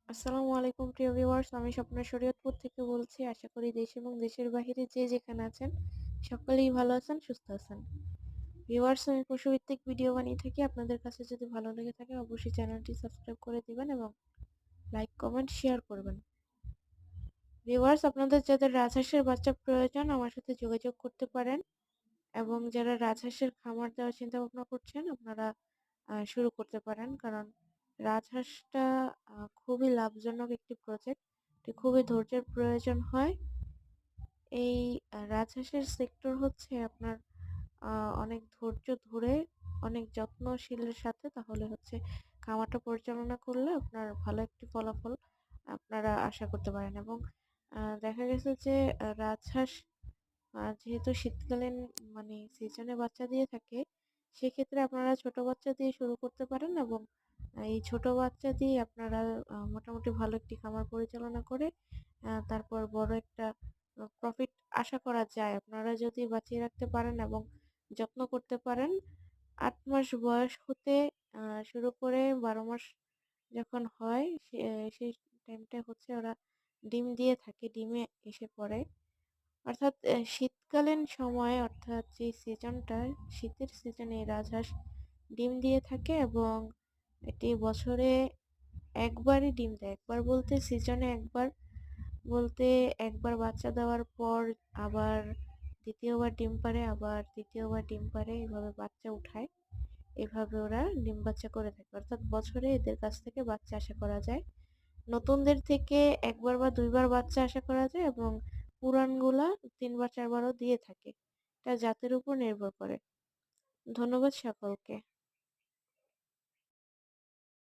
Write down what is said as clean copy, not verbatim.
আসসালামু আলাইকুম প্রিয় ভিউয়ার্স, আমি স্বপ্না শরীয়তপুর থেকে বলছি। আশা করি দেশ এবং দেশের বাহিরে যে যেখানে আছেন সকলেই ভালো আছেন, সুস্থ আছেন। ভিউয়ার্স, আমি পশুভিত্তিক ভিডিও বানিয়ে থাকি। আপনাদের কাছে যদি ভালো লেগে থাকে অবশ্যই চ্যানেলটি সাবস্ক্রাইব করে দিবেন এবং লাইক, কমেন্ট, শেয়ার করবেন। ভিউয়ার্স, আপনাদের যাদের রাজহাঁসের বাচ্চা প্রয়োজন আমার সাথে যোগাযোগ করতে পারেন এবং যারা রাজহাঁসের খামার দেওয়ার চিন্তা ভাবনা করছেন আপনারা শুরু করতে পারেন। কারণ রাজহাঁসটা খুবই লাভজনক একটি প্রজেক্ট। এটি খুবই ধৈর্যের প্রয়োজন হয়। এই রাজহাঁসের সেক্টর হচ্ছে আপনার অনেক ধৈর্য ধরে, অনেক যত্নশীলের সাথে তাহলে হচ্ছে খামারটা পরিচালনা করলে আপনার ভালো একটি ফলাফল আপনারা আশা করতে পারেন। এবং দেখা গেছে যে রাজহাঁস যেহেতু শীতকালীন মানে সিজনে বাচ্চা দিয়ে থাকে, সেক্ষেত্রে আপনারা ছোট বাচ্চা দিয়ে শুরু করতে পারেন এবং এই ছোট বাচ্চা দিয়ে আপনারা মোটামুটি ভালো একটি খামার পরিচালনা করে তারপর বড় একটা প্রফিট আশা করা যায়। আপনারা যদি বাঁচিয়ে রাখতে পারেন এবং যত্ন করতে পারেন। ৮ মাস বয়স হতে শুরু করে ১২ মাস যখন হয় সেই টাইমটায় হচ্ছে ওরা ডিম দিয়ে থাকে, ডিমে এসে পড়ে। অর্থাৎ শীতকালীন সময়, অর্থাৎ যে সিজনটা শীতের সিজনে রাজহাঁস ডিম দিয়ে থাকে এবং এটি বছরে একবারই ডিম দেয়। একবার বলতে সিজনে একবার বলতে একবার বাচ্চা দেওয়ার পর আবার দ্বিতীয়বার ডিম পাড়ে, আবার তৃতীয়বার ডিম পাড়ে, এভাবে বাচ্চা উঠায়। এভাবে ওরা ডিম বাচ্চা করে থাকে। অর্থাৎ বছরে এদের কাছ থেকে বাচ্চা আশা করা যায়। নতুনদের থেকে একবার বা দুইবার বাচ্চা আশা করা যায় এবং পুরানগুলা ৩ বার ৪ বারও দিয়ে থাকে। এটা জাতের উপর নির্ভর করে। ধন্যবাদ সকলকে।